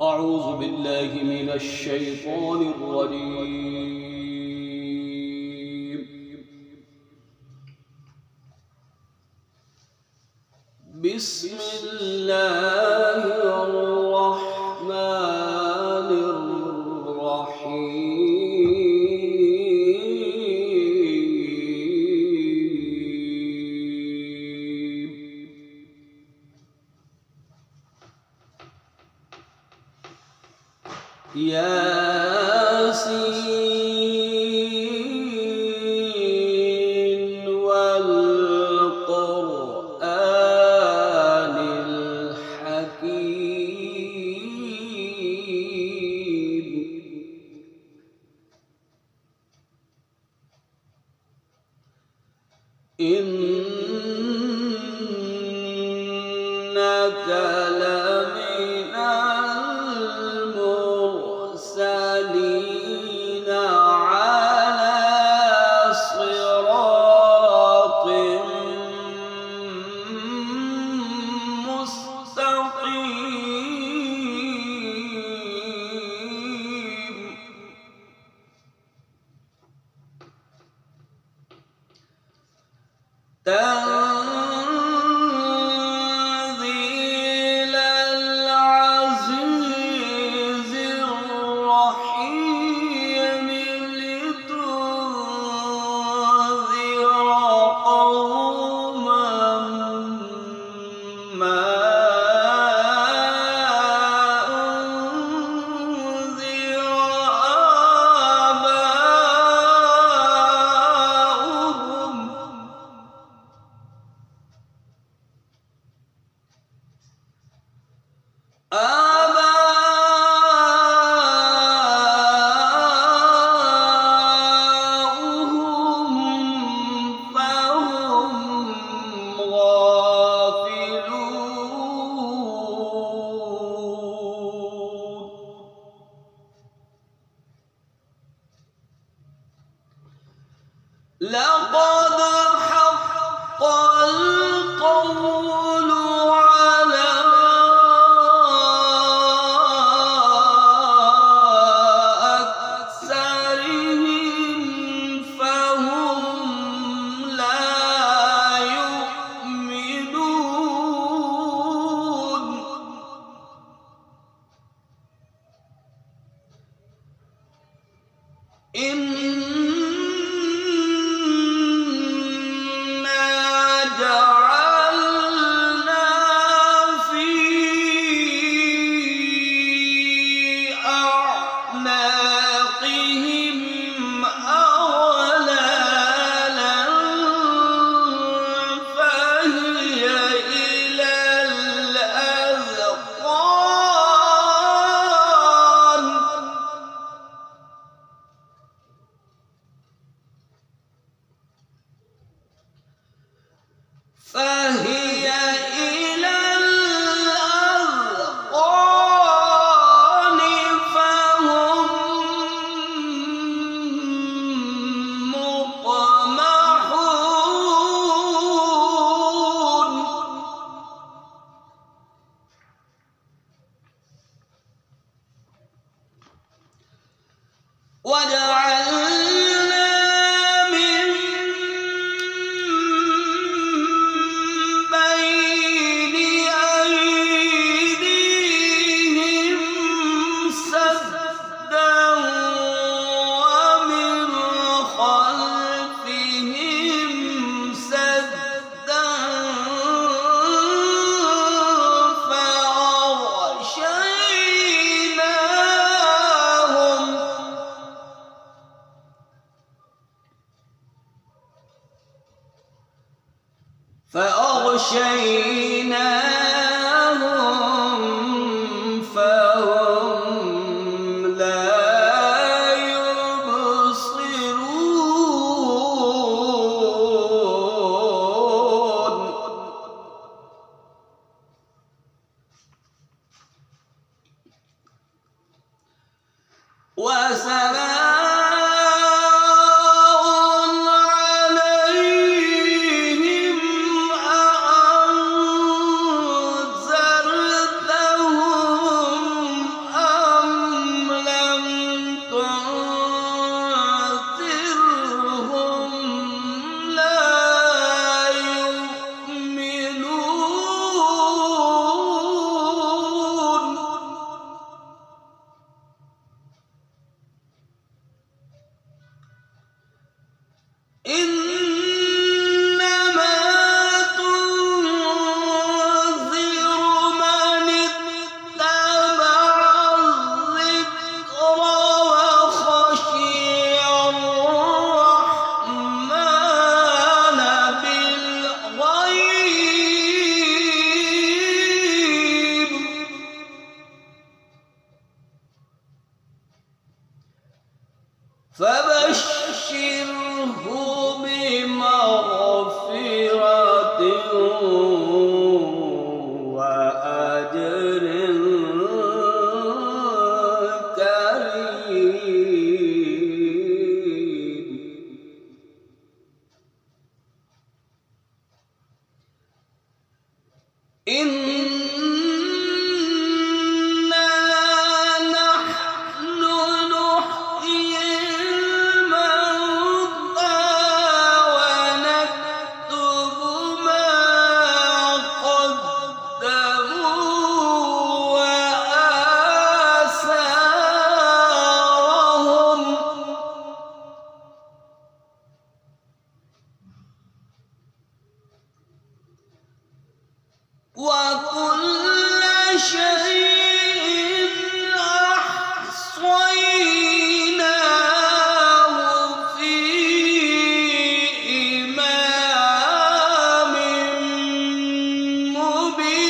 أعوذ بالله من الشيطان الرجيم. بسم الله الرحمن الرحيم. ياسين والقرآن الحكيم. إنك لمن المرسلين على صراط مستقيم. تنزيل العزيز الرحيم. لتنذر قوما ما أنذر آباؤهم. فهم غافلون. لقد حق القول على أكثرهم فهم لا يؤمنون. جعلنا في أعناقهم أغلالا فهي إلى الأذقان. فهي إلى الأذقان فهم مقمحون. وجعلنا من بين أيديهم سدا ومن خلفهم سدا فأغشيناهم فهم لا يبصرون. وسلام فبشره بمغفرة وأجر كريم. وكل شيء أحصيناه في إمام مبين.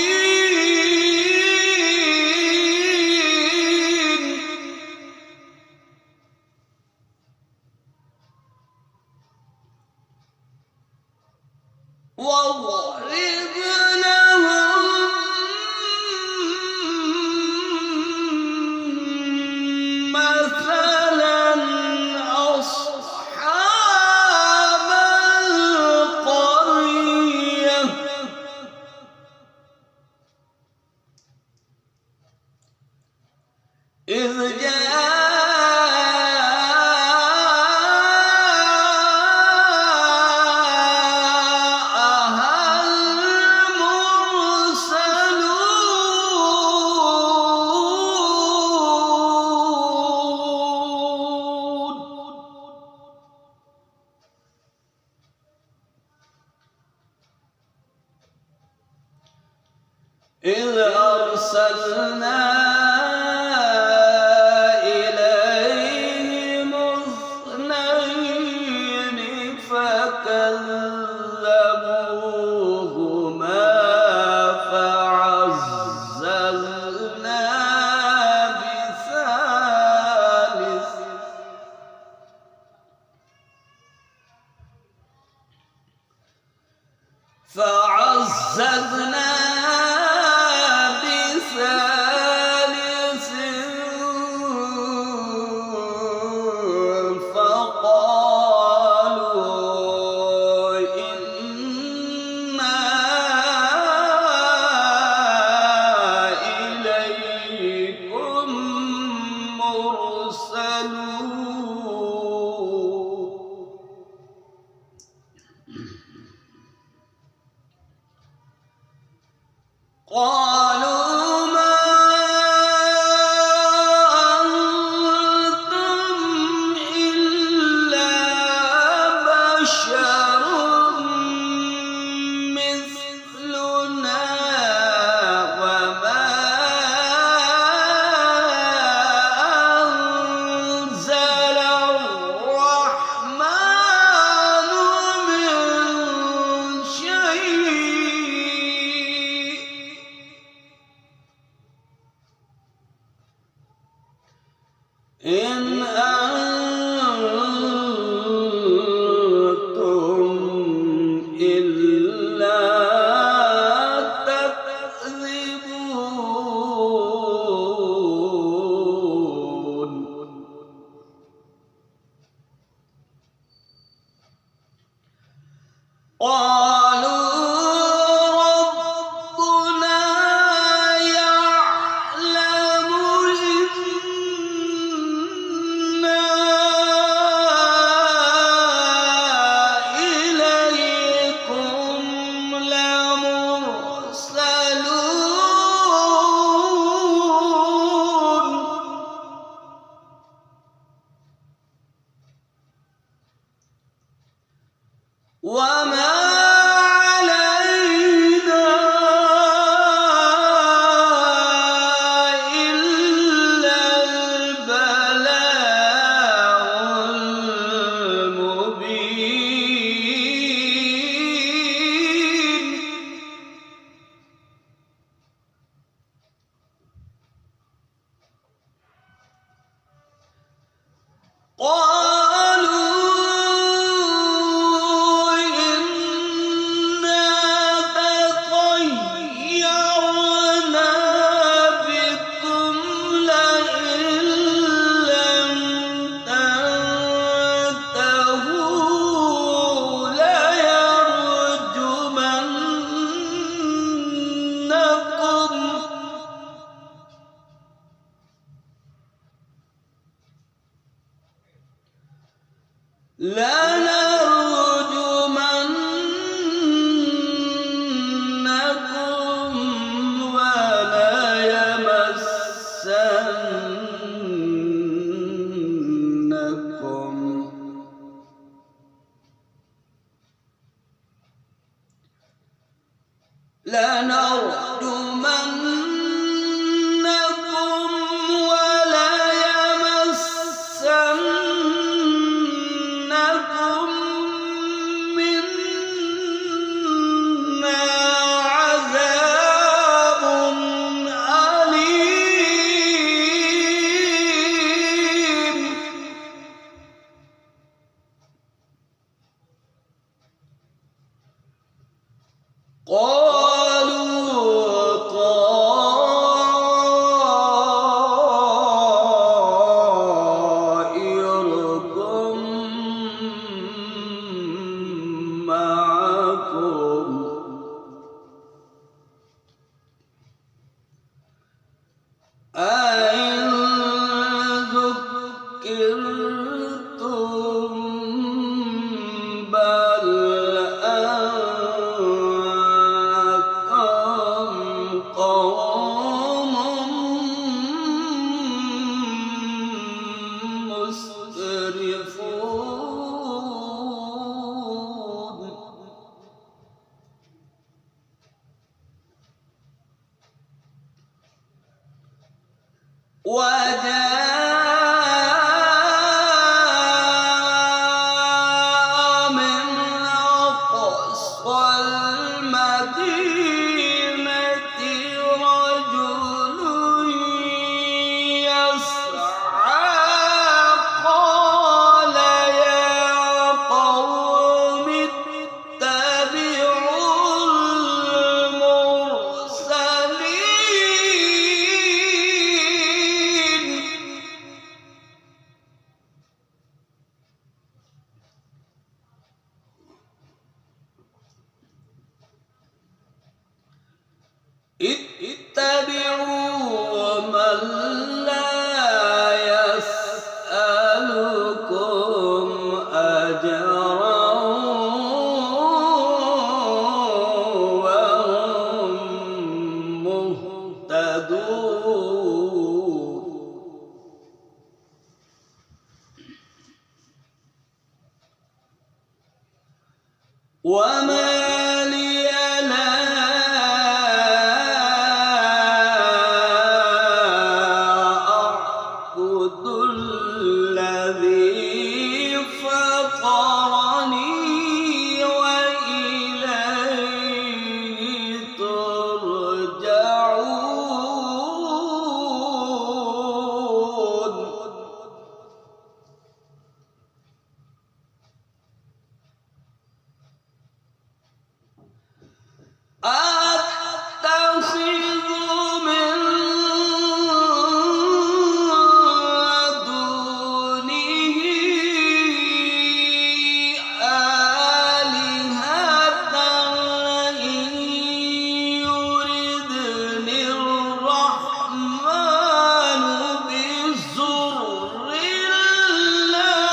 واضرب مثلا أصحاب القرية إذ أرسلنا إليهم اثنين فكذبوهما فعززنا بثالث فقالوا إنا إليكم مرسلون. قالوا ما أنتم إلا بشر مثلنا وما أنزل الرحمن من شيء إن أنتم إلا تكذبون. قالوا ربنا يعلم إنا لنرجمنكم ولا يمسنكم منا عذاب أليم طائركم معكم أئن ذكرتم بل أنتم قوم مسرفون وجاء من أقصى المدينة رجل يسعى قال يا قوم اتبعوا المرسلين اتبعوا من لا يسألكم أجرا وهم مهتدون وما لي لا أعبد الذي فطرني وإليه ترجعون أتخذ من دونه آلهة إن يردني الرحمن بضر لا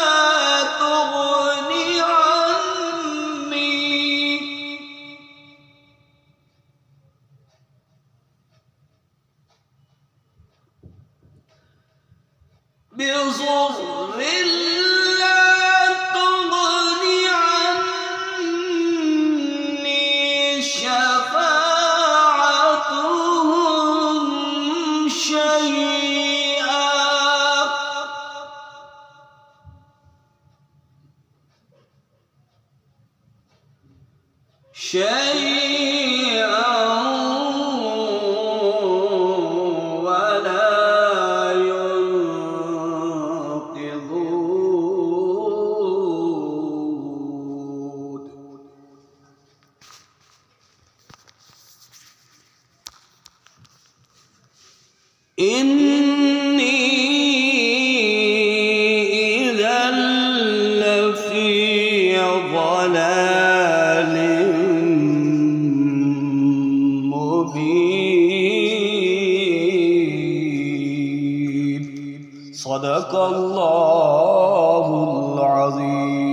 تغني عني بضر لا تغني عني شفاعتهم شيئا ولا ينقذون إني إذا لفي ضلال مبين صدق الله العظيم.